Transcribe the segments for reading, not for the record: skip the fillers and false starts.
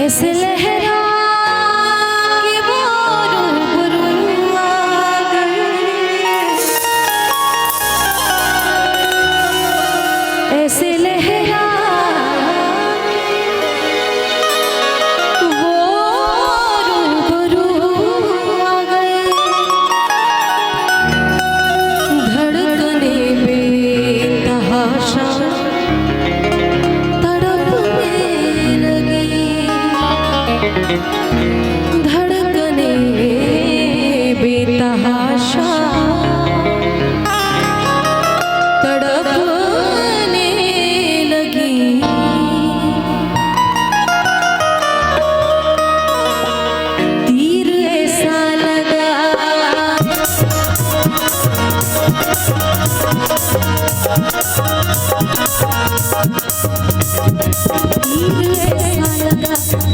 ऐसे लहरा के वो रूबरू आ गए, ऐसे लहरा वो रूबरू आ गए, धड़कने बेतहाशा धड़कने बेतहाशा तड़पने लगी। तीर ऐसा लगा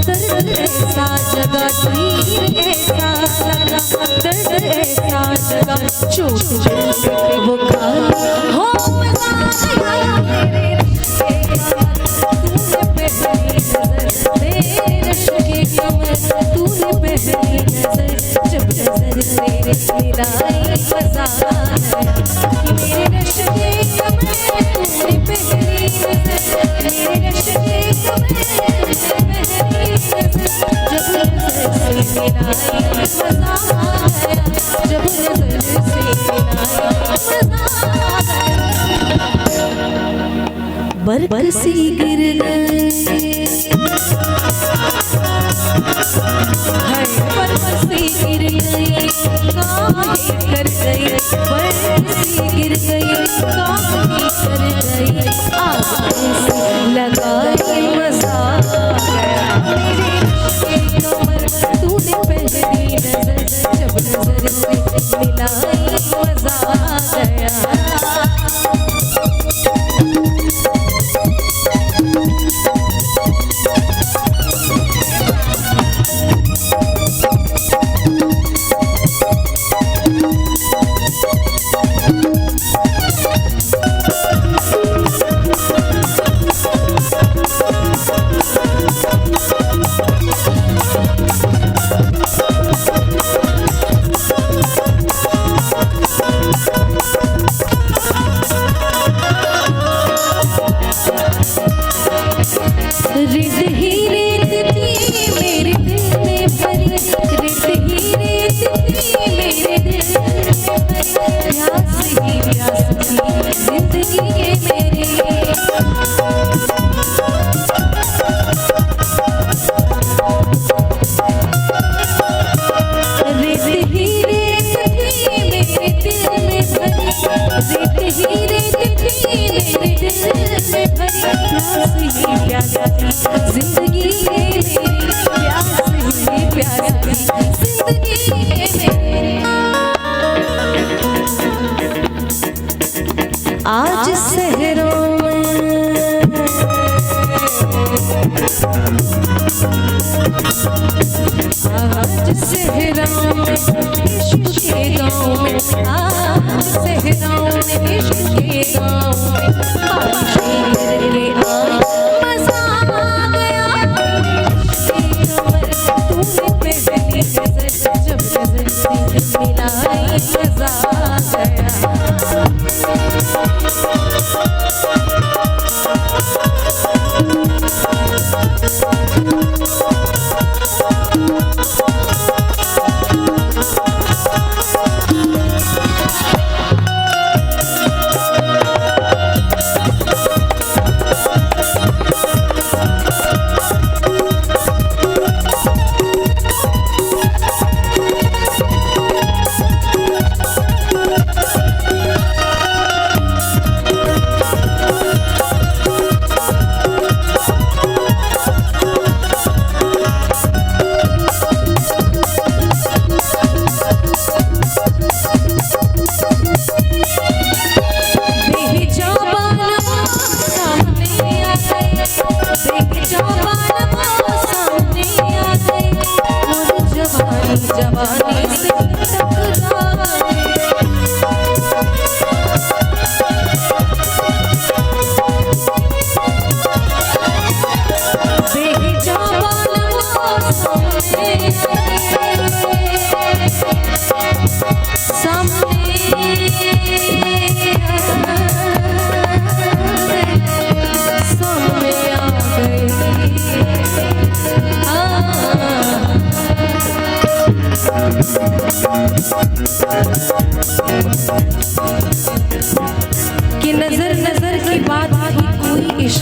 दर्द ऐसा जगा, तीर ऐसा लगा, दर्द ऐसा जगा, चोट पे वो घायल हो मजा आया मेरे रिश्ते का। तूने पहली नजर मेरे नशे कमर, तूने पहली नजर जब नजर मेरे मिलाई मजा आया मेरे नशे कमर, तूने पहली नजर मेरे नशे कमर, बरसी गिर गए, बरसी गिर गई काहे कर गई, बरसी गिर गई काहे कर गई, आग लगाई मजा आया मेरे रिश्ते कमर, तूने पहली नजर जब नजर से मिलाई मजा आया। जिंदगी मेरी प्यास ही प्यास जिंदगी मेरी। आज शहरों में आज शहरों में इश्क के गाँव में, आज शहरों में इश्क के गाँव में बारिशें गिरने आई मजा आ गया तेरे कमर, तूने पहली नजर जब नजर से मिलाई मजा आ गया।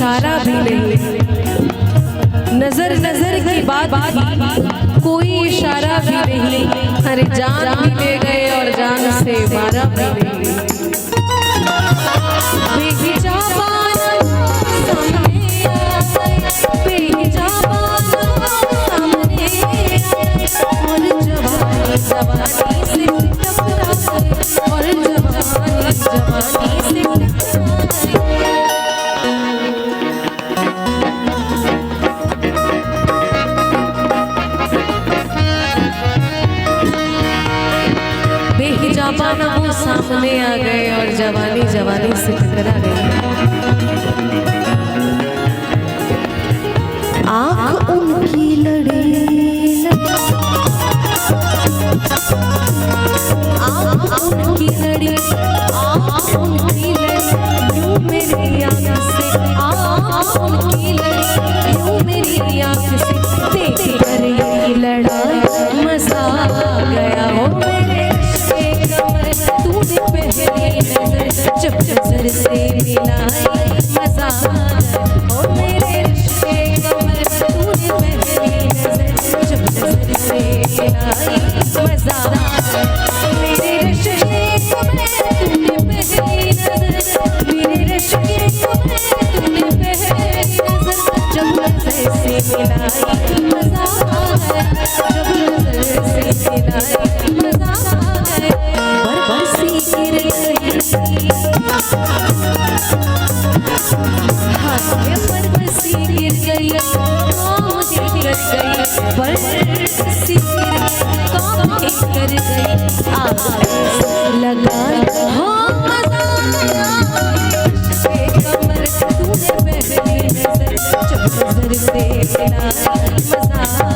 इशारा भी नहीं, नजर नजर की बात की, कोई इशारा भी नहीं। अरे जान भी ले गए और जान से मारा भी नहीं। बेहिजाबान सामने आए, बेहिजाबान सामने आए, और जवानी जवानी से टकराए, और जवानी जवानी से टकराए। बेहिजाबाना वो सामने आ गए और जवानी जवानी से टकरा गई। आँख उनकी लड़ी, आँख उनकी लड़ी, आँख उनकी लड़ी, यूं मेरी आँख से, आँख उनकी लड़ी, यूं मेरी आँख से देख कर ये लड़ाई मजा आ गया हो मेरे तूने पहली नजर जब नजर से मिलाई मजा आ गया ओ मेरे रिश्ते कमर। तूने पहली नजर जब नजर से मिलाई मजा आ गया मेरे रिश्ते कमर। तूने पहली नजर मेरे रिश्ते कमर, तूने पहली नजर जब नजर से मिलाई मजा आ गया, जब नजर से मिलाई मजा आ गया। गिर गई बरसी गिर गई, गिर गई बरसी कर गई, लगा हो कमर। तूने पहली नजर जब नजर से मिलाई मजा